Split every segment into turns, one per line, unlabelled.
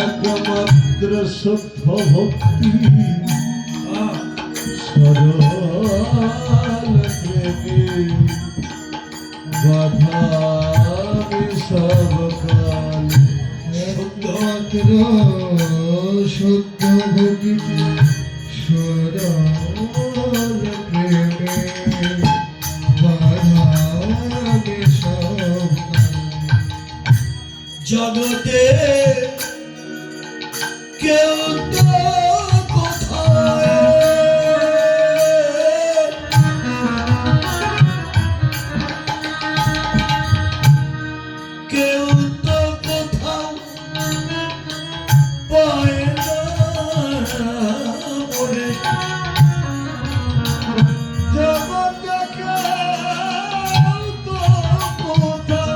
একমাত্র শুদ্ধ ভক্তি সরল প্রেমে বাধা সবকাল একমাত্র শুদ্ধ ভক্তি সরল প্রেমে বাধা সবকাল জগতে কেউ তো কোথায় কেউ তো কোথাও পায় না মরে জগতে কেউ তো কোথাও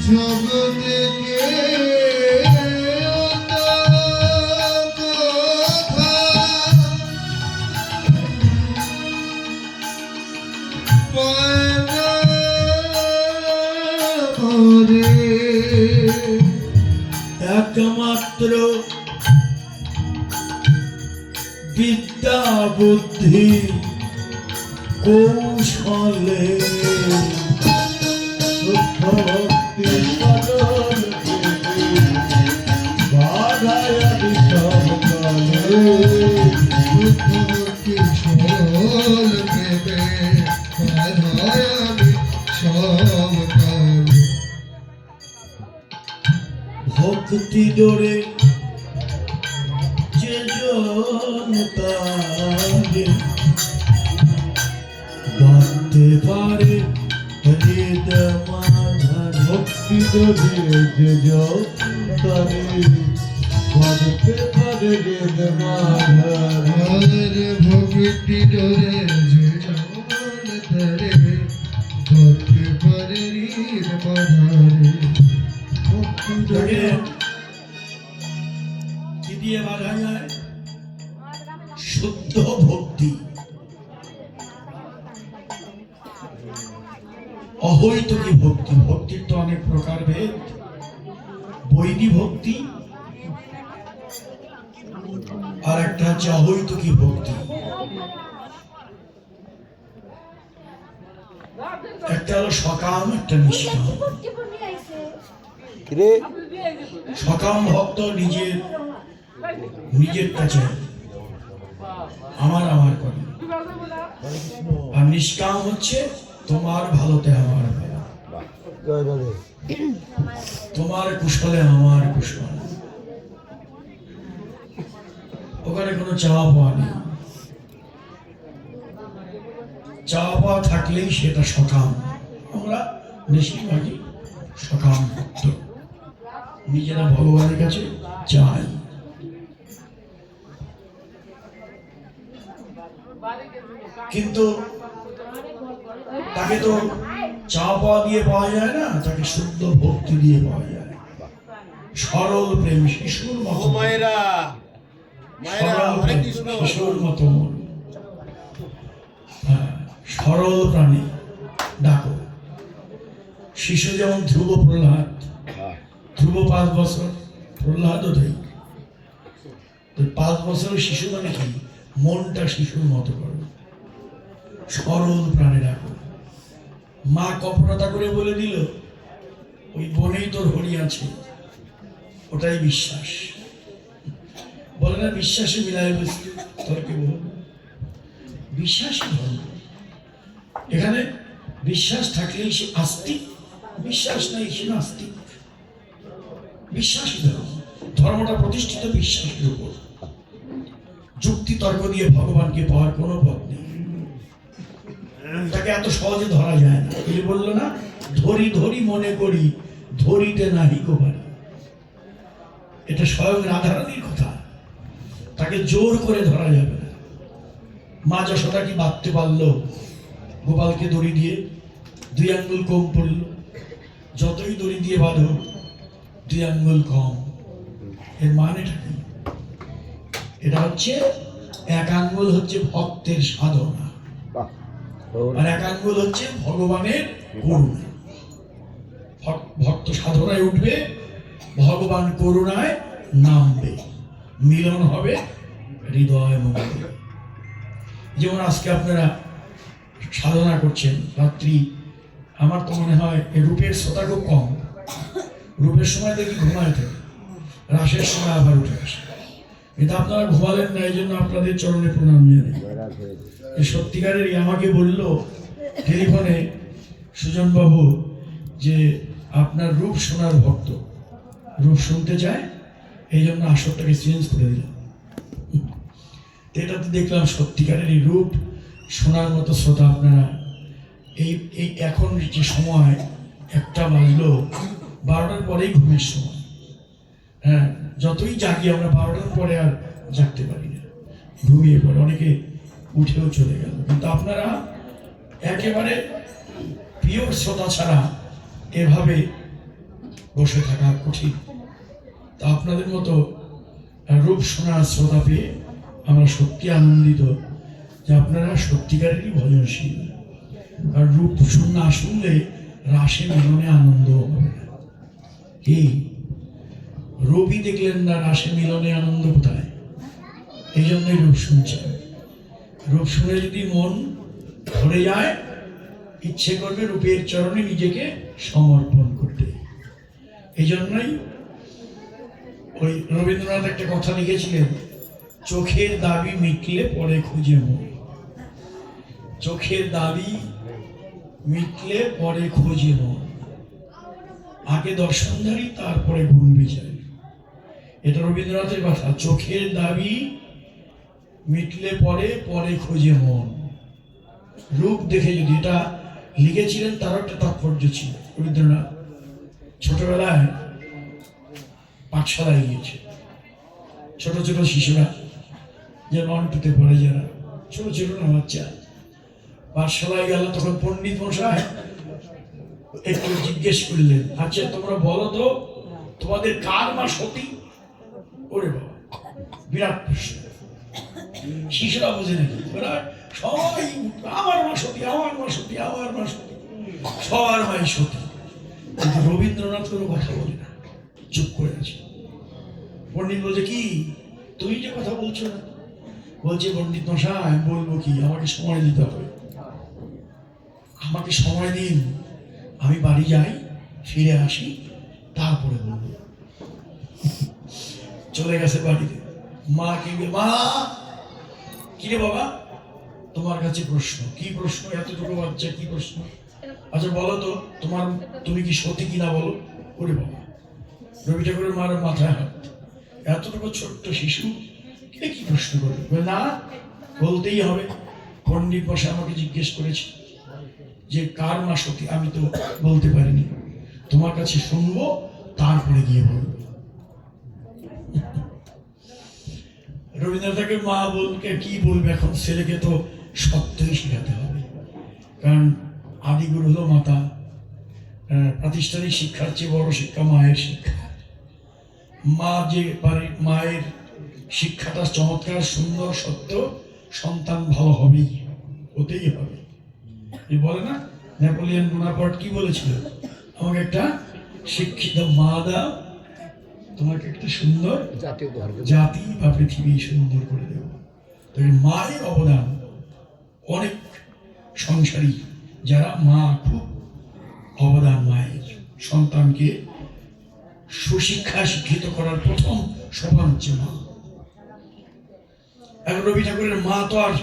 জগতে একমাত্র বিদ্যা বুদ্ধি কৌশলে শুদ্ধ ভক্তি সরল বাধায় সবকালে শুদ্ধ ভক্তি সরল প্রেমে বাধায় সবকালে ভক্তি ডোরে যে জন তারে বাঁধতে পারে হৃদ মাঝার ভক্তি ডোরে যে জন তারে বাঁধতে পারে হৃদ মাঝার ভক্তি ডোরে যে জন তারে বাঁধতে পারে হৃদ মাঝারে কি দিয়ে বাধা যায়? শুদ্ধ ভক্তি। অহৈতুকী ভক্তি, ভক্তির তো অনেক প্রকার ভেদ। বৈদী ভক্তি আর একটা হচ্ছে অহৈতুকী ভক্তি। একটা হলো সকাম, একটা নিষ্কাম। সকাম ভক্ত নিজের কাছে আমার করে, আর নিষ্কাম হচ্ছে তোমার ভালোতে আমার ভালো, তোমার কুশলে আমার কুশল। ওখানে কোনো চাওয়া পাওয়া নেই। চাওয়া পাওয়া থাকলেই সেটা সকাম। আমরা বেশিরভাগই সকাম ভক্ত, নিজেরা ভগবানের কাছে চাই। কিন্তু তাকে তো চাওয়া পাওয়া দিয়ে পাওয়া যায় না, তাকে শুদ্ধ ভক্তি দিয়ে পাওয়া যায়। সরল প্রেম, শিশুর মতো শিশুর মতো মন, সরল প্রাণী ডাকো। শিশু যেমন ধ্রুব প্রহ্লাদ, ধ্রুব 5 বছর, প্রহ্লাদও তাই। 5 বছরের শিশু মানে কি? মনটা শিশুর মতো করো, সরল প্রাণে ডাকো। মা কপরতা করে বলে দিল ওই বনেই তোর হরি আছে, ওটাই বিশ্বাস। বলে না বিশ্বাসে মিলায় বসতে তর্কে বল, বিশ্বাসই ধর্ম। এখানে বিশ্বাস থাকলেই সে আস্তিক, বিশ্বাস নাই সে নাস্তিক। বিশ্বাসই ধর্ম, ধর্মটা প্রতিষ্ঠিত বিশ্বাসের উপর। যুক্তি তর্ক দিয়ে ভগবানকে পাওয়ার কোনো পথ নেই, তাকে এত সহজে ধরা যায় না। এই বললো না, ধরি ধরি মনে করি ধরিতে নাহি কো পারি। এটা স্বয়ং রাধারানীর কথা, তাকে জোর করে ধরা যাবে না। মা যশোদা কি বাঁধতে পারলো গোপালকে দড়ি দিয়ে? 2 আঙ্গুল কম পড়ল। যতই দড়ি দিয়ে বাঁধো 2 আঙ্গুল কম। এর মানেটা কি? এটা হচ্ছে 1 আঙ্গুল হচ্ছে ভক্তের সাধনা, আর এক আঙ্গুল হচ্ছে ভগবানের করুণা। ভক্ত সাধনায় উঠবে, ভগবান করুণায় নামবে, মিলন হবে হৃদয় মধ্যে। যেমন আজকে আপনারা সাধনা করছেন রাত্রি, আমার তো মনে হয় রূপের শ্রোতা খুব কম। রূপের সময় দেখি ঘুমায় থাকে, রাসের সময় আবার উঠে আসে। কিন্তু আপনারা ঘুমালেন না, এই জন্য আপনাদের চরণে প্রণাম জানাই। সত্যিকারেরই আমাকে বলল টেলিফোনে সুজন বাবু যে আপনার রূপ শোনার ভক্ত, রূপ শুনতে চায়, এই জন্য আসরটাকে চেঞ্জ করে দিলাম। এটা তো দেখলাম সত্যিকারেরই রূপ শোনার মতো শ্রোতা আপনারা। এই এখন যে সময় 1টা বাজলো, 12টার পরেই ঘুমের সময়। হ্যাঁ, যতই জাগি আমরা 12টার পরে আর জাগতে পারি না, ঘুমিয়ে পড়ে, অনেকে উঠেও চলে গেল। কিন্তু আপনারা একেবারে পিওর শ্রোতা ছাড়া এভাবে বসে থাকা কঠিন। তা আপনাদের মতো রূপ শোনার শ্রোতা পেয়ে আমরা সত্যি আনন্দিত যে আপনারা সত্যিকারেরই ভজনশীল। আর রূপ না শুনলে রাসে মিলনে আনন্দ হবে না। কি রূপই দেখলেন না, রাসে মিলনে আনন্দ কোথায়? এই জন্যই রূপ শুনছেন। রূপ শুনে যদি মন ভরে যায়, ইচ্ছে করবে রূপের চরণে নিজেকে সমর্পণ করতে। এই জন্যই ওই রবীন্দ্রনাথ একটা কথা লিখেছিলেন, চোখের দাবি মিটলে পরে খুঁজে মন। চোখের দাবি মিটলে পরে খোঁজে মন, আগে দর্শনধারী তারপরে গুণ বিচারী। এটা রবীন্দ্রনাথের কথা। চোখের দাবি মিটলে পরে খোঁজে মন। রূপ দেখে যদি, এটা লিখেছিলেন তার একটা তাৎপর্য ছিল। রবীন্দ্রনাথ ছোটবেলায় পাঠশালায় গিয়েছে, ছোট ছোট শিশুরা যে 1-2-তে পড়ে, যারা ছোট ছোট না বাচ্চা, পাঠশালায় গেল। তখন পণ্ডিত মশাই একটু জিজ্ঞেস করলেন, আচ্ছা তোমরা বলো তো তোমাদের কার মা সতী? ওরে বাবা, বিরাট প্রশ্ন। শিশুরা বোঝে নাকি, ওরা সবাই আমার মা সতী, আমার মা সতী, আমার মা সতী, সবার মাই সতী। কিন্তু রবীন্দ্রনাথ কোনো কথা বলে না, চুপ করে আছে। পণ্ডিত বলছে, কি তুমি যে কথা বলছো না? বলছে, পণ্ডিত মশাই বলবো কি, আমাকে সময় দিতে হবে, আমাকে সময় দিন, আমি বাড়ি যাই, ফিরে আসি, তারপরে বলবো। চলে গেছে বাড়িতে। মা মা কিরে বাবা, তোমার কাছে প্রশ্ন। কি প্রশ্ন? এতটুকু বাচ্চা, কি প্রশ্ন? আচ্ছা বলো তো, তুমি কি সতী কিনা বলো। ওরে বাবা, রবি ঠাকুরের মার মাথায় হাত। এতটুকু ছোট্ট শিশু কে কি প্রশ্ন করবে? না, বলতেই হবে। পণ্ডিত মশাই আমাকে জিজ্ঞেস করেছে যে কার মা সতী, আমি তো বলতে পারিনি, তোমার কাছে শুনবো, তারপরে গিয়ে বলবো। রবীন্দ্রনাথকে মা বলকে কি বলবে এখন? ছেলেকে তো সত্যই শেখাতে হবে, কারণ আদিগুরু হলো মাতা। প্রাতিষ্ঠানিক শিক্ষার চেয়ে বড় শিক্ষা মায়ের শিক্ষা। মা যে মায়ের শিক্ষাটা চমৎকার, সুন্দর, সত্য, সন্তান ভালো হবেই, হতেই হবে। বলে না, নেপোলিয়ন বোনাপার্ট কি বলেছিল, আমাকে একটা শিক্ষিত মা দাও, তোমাকে একটা সুন্দর জাতি বা পৃথিবী সুন্দর করে দেব। তবে মায়ের অবদান অনেক। সংসারী যারা, মা খুব অবদান মায়ের। সন্তানকে সুশিক্ষা শিক্ষিত করার প্রথম সোপান হচ্ছে মা। এখন রবি ঠাকুরের মা তো আর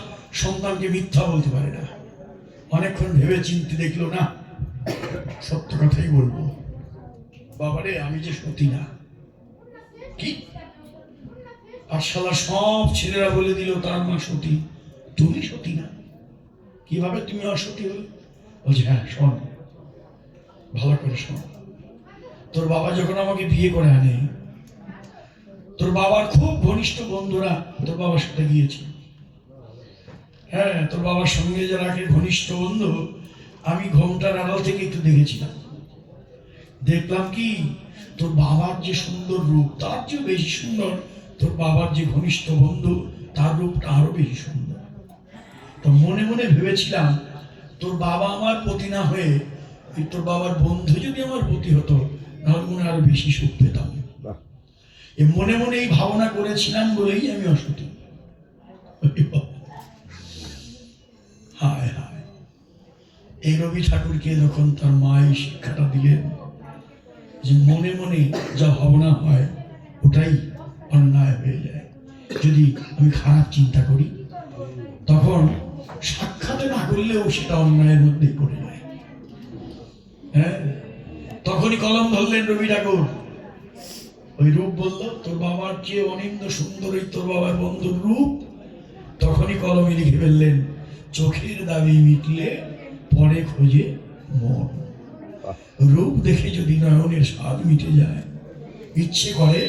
সন্তানকে মিথ্যা বলতে পারে না। অনেকক্ষণ ভেবে চিনতে দেখলো, না সত্য কথাই বলবো, বাবারে আমি যে সতী না। কি পাঠশালার সব ছেলেরা বলে দিল তার মা সতী, তুমি সতী না, কিভাবে তুমি অসতী হলে? বলছে, হ্যাঁ শোন, ভালো করে শোন। তোর বাবা যখন আমাকে বিয়ে করে আনে, তোর বাবার খুব ঘনিষ্ঠ বন্ধুরা তোর বাবার সাথে গিয়েছে। হ্যাঁ, তোর বাবার সঙ্গে যারা ঘনিষ্ঠ বন্ধু, আমি ঘোমটার আড়াল থেকে একটু দেখেছিলাম। দেখলাম কি, তোর বাবার যে সুন্দর রূপ, তার চেয়ে বেশি সুন্দর তোর বাবার যে ঘনিষ্ঠ বন্ধু, তার রূপটা আরো বেশি সুন্দর। তো মনে মনে ভেবেছিলাম, তোর বাবা আমার পতি না হয়ে তোর বাবার বন্ধু যদি আমার পতি হতো, নাহলে মনে আরো বেশি সুখ পেতাম। মনে মনে এই ভাবনা করেছিলাম বলেই আমি অসুখী। হায় হায়, এই রবি ঠাকুরকে যখন তার মা এই শিক্ষাটা দিলেন যে মনে মনে যা ভাবনা হয় ওটাই অন্যায় হয়ে যায়, যদি আমি খারাপ চিন্তা করি তখন সাক্ষাতে না করলেও সেটা অন্যায়ের মধ্যে পড়ে যায়। হ্যাঁ, তখনই কলম ধরলেন রবি ঠাকুর। ওই রূপ বলল তোর বাবার চেয়ে অনেক সুন্দর এই তোর বাবার বন্ধুর রূপ। তখনই কলমে লিখে ফেললেন, চোখের দাবি মিটলে পরে খোঁজে মন। রূপ দেখে যদি নয়নের স্বাদ মিটে যায়, ইচ্ছে করে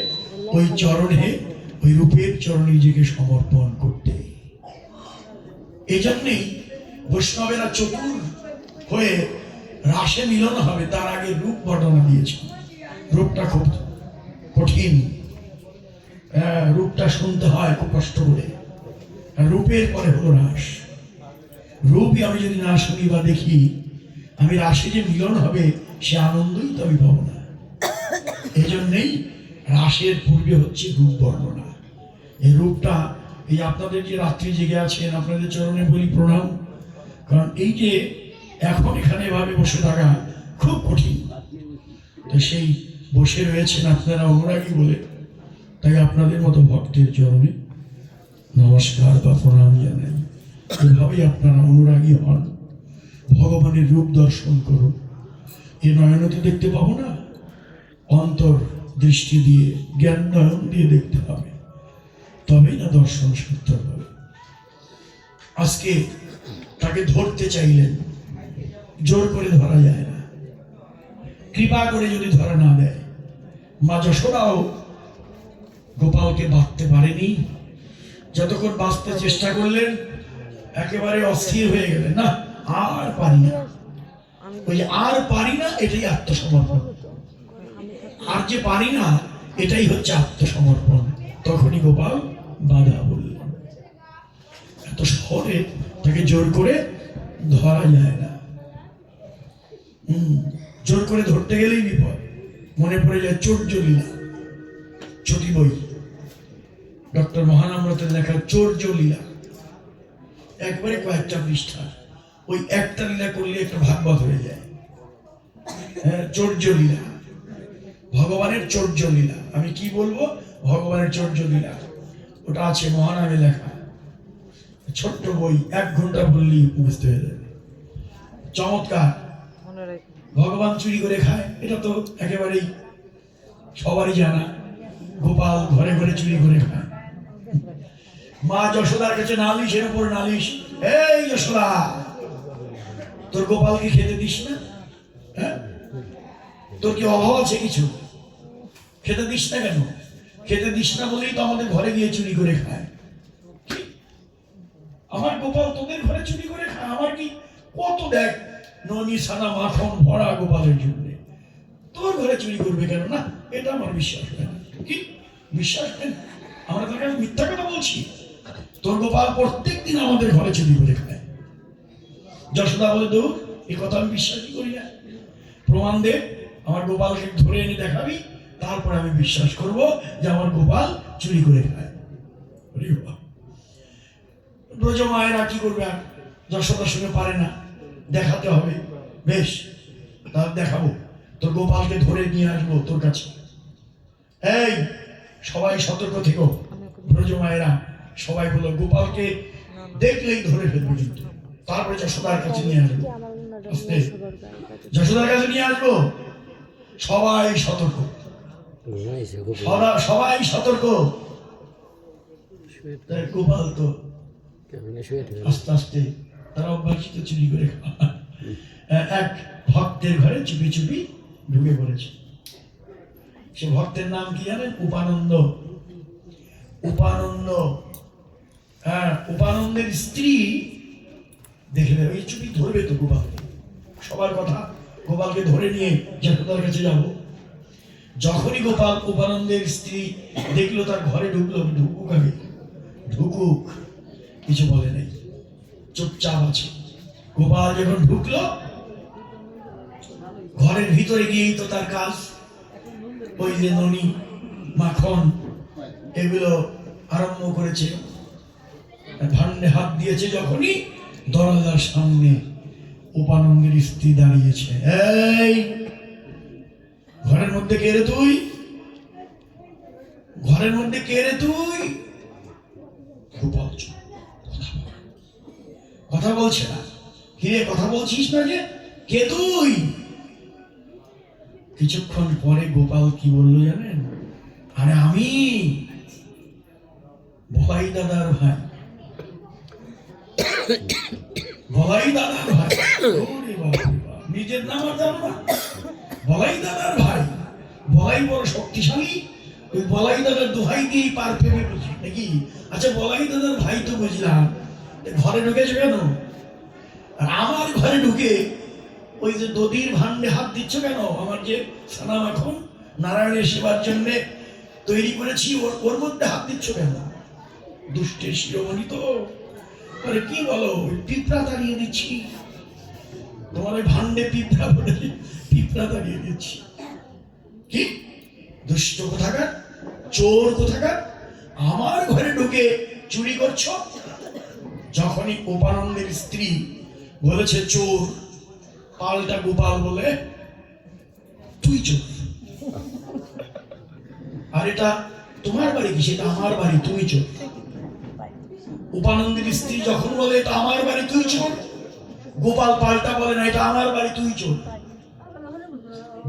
ওই চরণে, ওই রূপের চরণে নিজেকে সমর্পণ করতে। এই জন্যেই বৈষ্ণবেরা চতুর হয়ে রাসে মিলন হবে তার আগে রূপ বর্ণনা দিয়েছে। রূপটা খুব কঠিন, রূপটা শুনতে হয় খুব কষ্ট করে। রূপের পরে হলো রাস। রূপই আমি যদি না শুনি বা দেখি, আমি রাসে যে মিলন হবে সে আনন্দই তো আমি পাবো না। এই জন্যেই রাসের পূর্বে হচ্ছে রূপ বর্ণনা। এই রূপটা, এই আপনাদের যে রাত্রি জেগে আছেন, আপনাদের চরণে বলি প্রণাম। কারণ এই যে এখন এখানে এভাবে বসে থাকা খুব কঠিন, তো সেই বসে রয়েছেন আপনারা অনুরাগী বলে, তাই আপনাদের মতো ভক্তের চরণে নমস্কার বা প্রণাম জানাই। এভাবেই আপনারা অনুরাগী হন, ভগবানের রূপ দর্শন করুন। এ নয়নতে দেখতে পাবো না, অন্তর দৃষ্টি দিয়ে, জ্ঞান নয়ন দিয়ে দেখতে হবে, তবেই না দর্শন সার্থক হবে। আজকে তাকে ধরতে চাইলেন, জোর করে ধরা যায় না। কৃপা করে যদি ধরা না দেয়, মা যশোদাও গোপালকে বাঁধতে পারেনি। যতক্ষণ বাঁচতে চেষ্টা করলেন একেবারে অস্থির হয়ে গেলেন, না আর পারি না। ওই আর পারি না এটাই আত্মসমর্পণ, আর যে পারি না এটাই হচ্ছে আত্মসমর্পণ। তখনই গোপাল বাধা বললেন। এত শহরে তাকে জোর করে ধরা যায় না। জোর করে ধরতে গেলেই বিপদ। মনে পড়ে যায় চৌর্যলীলা, চটি বই, ডক্টর মহানামরতের লেখা চৌর্যলীলা, একবারে কয়েকটা পৃষ্ঠা। ওই একটা লীলা করলে একটা ভাগবত হয়ে যায়। চৌর্যলীলা, ভগবানের চৌর্যলীলা। আমি কি বলবো, ভগবানের চৌর্যলীলা, ওটা আছে মহানামে লেখা, ছোট্ট বই, 1 ঘন্টা বললেই বুঝতে হয়ে যাবে। চমৎকার। ভগবান চুরি করে খায়, এটা তো একেবারেই সবারই জানা। গোপাল ঘরে ঘরে চুরি করে খায়। মা যশোদার কাছে নালিশের উপর নালিশ, এই যশোদা, তোর গোপালকে খেতে দিস না? হ্যাঁ, তোর কি অভাব আছে কিছু? খেতে দিস না কেন? খেতে দিস না বলেই তো আমাদের ঘরে গিয়ে চুরি করে খায়। আমার গোপাল তোদের ঘরে চুরি করে খায়? আমার কি কত দেখ ননি সানা মাখন ভরা গোপালের জন্য, তোর ঘরে চুরি করবে কেন? না, এটা আমার বিশ্বাস হয় না। কি বিশ্বাস হয় না? আমরা তোর কাছে মিথ্যা কথা বলছি? তোর গোপাল প্রত্যেকদিন আমাদের ঘরে চুরি করে খায়। যশোদা বলে, দূর, এই কথা আমি বিশ্বাসই করি না। প্রমাণ দে, আমার গোপালকে ধরে এনে দেখাবি, তারপর আমি বিশ্বাস করব যে আমার গোপাল চুরি করে খায়। ব্রজ মায়েরা কি করবে, আর যশোদার সঙ্গে পারে না, দেখাতে হবে। বেশ, তার দেখাবো, তোর গোপালকে ধরে নিয়ে আসবো তোর কাছে। এই সবাই সতর্ক থেকো। ব্রজ মায়েরা সবাই বলল, গোপালকে দেখলেই ধরে ফেলবো, কিন্তু তারপরে যশোদার কাছে নিয়ে আসবো। যশোদার কাছে নিয়ে আসবো, সবাই সতর্ক, সবাই সতর্ক। গোপাল তো আস্তে আস্তে তারা অভ্যাসিত চুরি করে খাওয়া। এক ভক্তের ঘরে চুপি চুপি ঢুকে পড়েছে। সে ভক্তের নাম কি জানেন? উপানন্দ। উপানন্দ, হ্যাঁ, উপানন্দের স্ত্রী দেখলে ওই চুপি ধরবে তো গোপালকে। সবার কথা, গোপালকে ধরে নিয়ে যশোদার কাছে যাব। যখনই গোপাল উপানন্দের স্ত্রী দেখলো তার ঘরে ঢুকলো, ঢুকুক, আমি ঢুকুক, কিছু বলে নাই, চুপচাপ আছে। গোপাল যখন ঢুকলো ঘরের ভিতরে গিয়েই তো তার কাজ, ওই যে ননি মাখন এগুলো আরম্ভ করেছে। ভান্ডে হাত দিয়েছে যখনই, দরজার সামনে উপানন্দের স্ত্রী দাঁড়িয়েছে। এই ঘরের মধ্যে কে রে তুই? ঘরের মধ্যে কে রে তুই? গোপাল কথা বলছে না। কিরে কথা বলছিস না যে? কে তুই? কিছুক্ষণ পরে গোপাল কি বললো জানেন? আরে আমি বলাই দাদার ভাই। বলাই দাদার ভাই। নিজের নাম আর জানো না? বলাই দাদার ভাই। বলাই বড় শক্তিশালী, ওই বলাই দাদার দোহাই দিয়েই পার পেবে বুঝি নাকি? আচ্ছা বলাই দাদার ভাই তো বুঝলাম, ঘরে ঢুকেছে কেন? আর আমার ঘরে ঢুকে ওই যে দধির ভান্ডে হাত দিচ্ছ কেন? আমার যে সানা মাখন নারায়ণের সেবার জন্য তৈরি করেছি, ওর মধ্যে হাত দিচ্ছ কেন? দুষ্টের শিরোমণি তো। আরে কি বলো, পিঁপড়া তাড়িয়ে দিচ্ছি তোমার ওই ভান্ডে, পিঁপড়া বলে পিঁপড়া তাড়িয়ে দিচ্ছি। কি দুষ্ট কোথাকার, চোর কোথাকার, আমার ঘরে ঢুকে চুরি করছো? যখনই উপানন্দের স্ত্রী বলেছে চোর, পাল্টা গোপাল বলে তুই চোর। আর এটা তোমার বাড়ি কি? সেটা আমার বাড়ি, তুমি চোর। উপানন্দের স্ত্রী যখন বলে এটা আমার বাড়ি তুই চোর, গোপাল পাল্টা বলে না এটা আমার বাড়ি তুই চোর।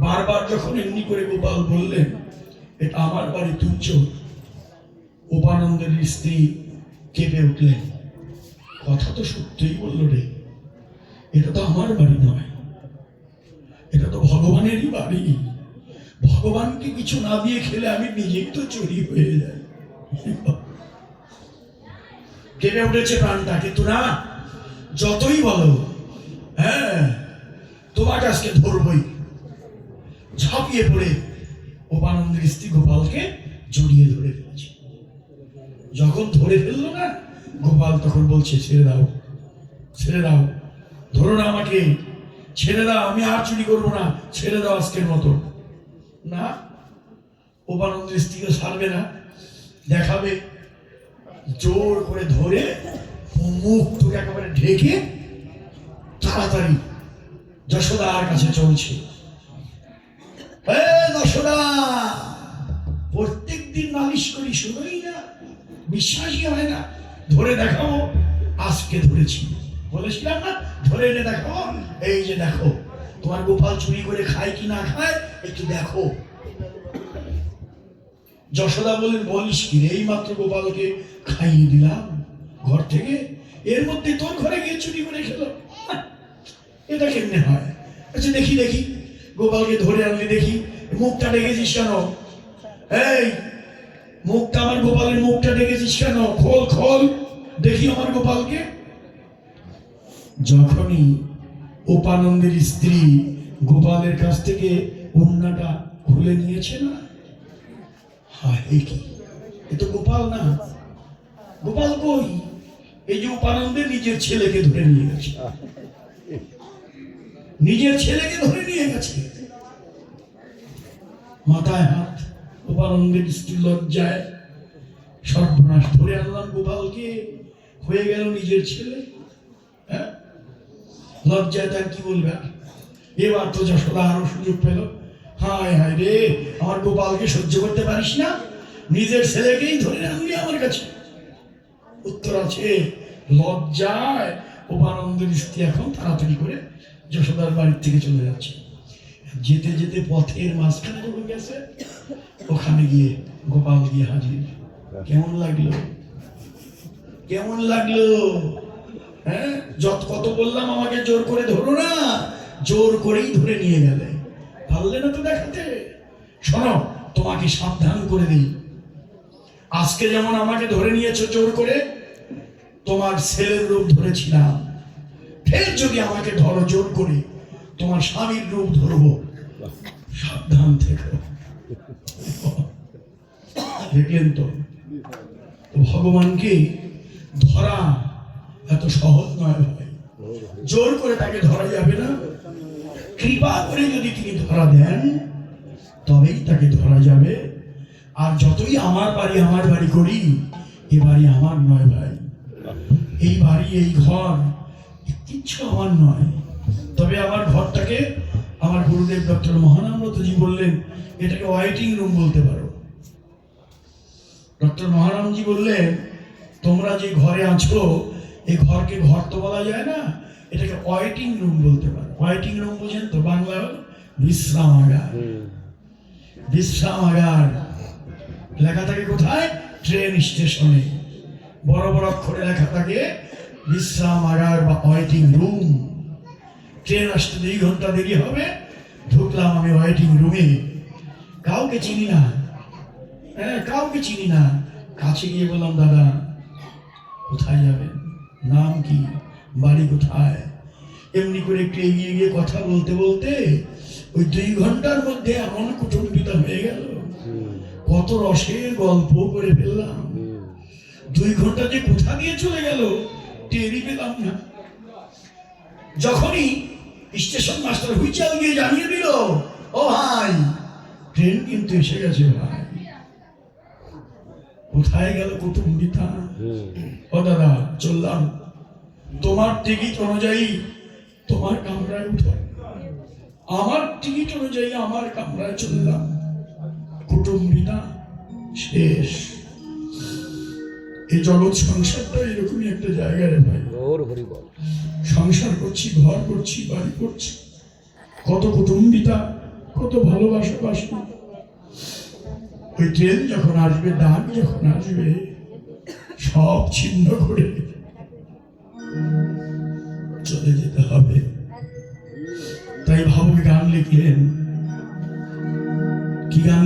বারবার যখন এমনি করে গোপাল বললেন এটা আমার বাড়ি তুই চোর, উপানন্দের স্ত্রী কেঁপে উঠলেন। কথা তো সত্যই বললো রে, এটা তো আমার বাড়ি নয়, এটা তো ভগবানেরই বাড়ি। ভগবানকে কিছু না দিয়ে খেলে আমি নিজেই তো চুরি হয়ে যাই। কেঁপে উঠেছে প্রাণটা। কিন্তু না, যতই বলো হ্যাঁ তোমাকে আজকে ধরবই। ঝাঁপিয়ে পড়ে উপানন্দের স্ত্রী গোপালকে জড়িয়ে ধরে ফেলেছে। যখন ধরে ফেললো না, গোপাল তখন বলছে ছেড়ে দাও, ছেড়ে দাও, ধরো না আমাকে, ছেড়ে দাও, আমি আর চুরি করবো না, ছেড়ে দাও আজকের মতো। না, উপানন্দের স্ত্রীকে ছাড়বে না, দেখাবে। জোর করে ধরে মুখ তোকে একেবারে ঢেকে তাড়াতাড়ি যশোদার কাছে চলছে। যশোদা, প্রত্যেক দিন নালিশ করি, শুনোই না, বিশ্বাসই হয় না, ধরে দেখাবো। আজকে ধরেছি, বলেছিলাম না ধরে এনে দেখাবো। এই যে দেখো তোমার গোপাল চুরি করে খায় কি না খায়, একটু দেখো। যশোদা বলেন বলিস কি, এই মাত্র গোপালকে খাইয়ে দিলাম ঘর থেকে, এর মধ্যে তোর ঘরে গিয়ে চুরি করে খেলো, এটা কেমনে হয়? আচ্ছা দেখি দেখি, গোপালকে ধরে আনলে দেখি, মুখটা ডেকেছিস কেন? এই মুখটা, আমার গোপালের মুখটা ডেকেছিস কেন? খোল খোল দেখি আমার গোপালকে। যখনই উপানন্দের স্ত্রী গোপালের কাছ থেকে ওড়নাটা খুলে নিয়েছে না, হায় কি, এ তো গোপাল না। গোপাল কই? এই যে উপানন্দের নিজের ছেলেকে ধরে নিয়ে গেছে, নিজের ছেলেকে ধরে নিয়ে গেছে। মাথায় হাত, উপানন্দের স্ত্রী লজ্জায় সর্বনাশ, ধরে আনলাম গোপালকে, হয়ে গেল নিজের ছেলে। হ্যাঁ, লজ্জায় তার কি বলবে? এবার তো যশোদা আরো সুযোগ পেল। হায় হায় রে, আমার গোপালকে সহ্য করতে পারিস না, নিজের ছেলেকেই ধরে আনলি আমার কাছে। উত্তর আছে, লজ্জায় উপানন্দের স্ত্রী এখন তাড়াতাড়ি করে যশোদার বাড়ির থেকে চলে যাচ্ছে। যেতে যেতে পথের মাঝখানে যখন গেছে, ওখানে গিয়ে গোপাল গিয়ে হাজির। কেমন লাগলো? কেমন লাগলো? হ্যাঁ, যত কত বললাম আমাকে জোর করে ধরো না, জোর করেই ধরে নিয়ে গেলে, পারলে না তো দেখাতে। শোনো, তোমাকে সাবধান করে দিই, আজকে যেমন আমাকে ধরে নিয়েছো জোর করে, তোমার ছেলের রূপ ধরেছিলাম, ফের যদি আমাকে ধরো জোর করে, তোমার স্বামীর রূপ ধরবো, সাবধান থেকো। দেখলেন তো, ভগবানকে ধরা এত সহজ নয় ভাই। জোর করে তাকে ধরা যাবে না, কৃপা করে যদি তিনি ধরা দেন তবেই তাকে ধরা যাবে। আর যতই আমার বাড়ি করি, এ বাড়ি আমার নয় ভাই, এই বাড়ি এই ঘর কিচ্ছু আমার নয়। তবে আমার ঘরটাকে আমার গুরুদেব ডক্টর মহানামব্রতজি বললেন এটাকে ওয়েটিং রুম বলতে পারো। ডক্টর মহারামজি বললেন তোমরা যে ঘরে আছো এই ঘরকে ঘর তো বলা যায় না, এটাকে ওয়েটিং রুম বলতে পারো। ওয়েটিং রুম বুঝেন তো, বাংলা বিশ্রামাগার। বিশ্রামাগার লেখা থাকে কোথায়? ট্রেন স্টেশনে বড় বড় অক্ষরে লেখা থাকে বিশ্রামাগার বা ওয়েটিং রুম। ট্রেন আসতে 2 ঘন্টা দেরি হবে, ঢুকলাম আমি ওয়েটিং রুমে, কাউকে চিনি না, কাউকে চিনি না। কাছে গিয়ে বললাম দাদা কোথায় যাবেন, নাম কি, বাড়ি কোথায়? এমনি করে একটু এগিয়ে গিয়ে কথা বলতে বলতে ওই 2 ঘন্টার মধ্যে এমন কুটুম্বিতা হয়ে গেল, কত রসের গল্প করে ফেললাম। 2 ঘন্টা যে কোথা দিয়ে চলে গেল টেরই পেলাম না। যখনই স্টেশন মাস্টার হুইচেল গিয়ে জানিয়ে দিল ও ভাই ট্রেন কিন্তু এসে গেছে ভাই, কোথায় গেল কুটুম্বিতা? ও দাদা চললাম, তোমার টিকিট অনুযায়ী তোমার কামরায় উঠো, আমার টিকিট অনুযায়ী আমার কামরায় চললাম। কুটুম্বিতা শেষ। এই জগৎ সংসারটা এরকমই একটা জায়গা রে ভাই। সংসার করছি, ঘর করছি, বাড়ি করছি, কত কুটুম্বিতা, কত ভালোবাসা বাসি। ওই ট্রেন যখন আসবে, ডাক যখন আসবে, সব ছিন্ন করে চলে যেতে হবে। তাই ভাবুক গান লিখলেন, কি গান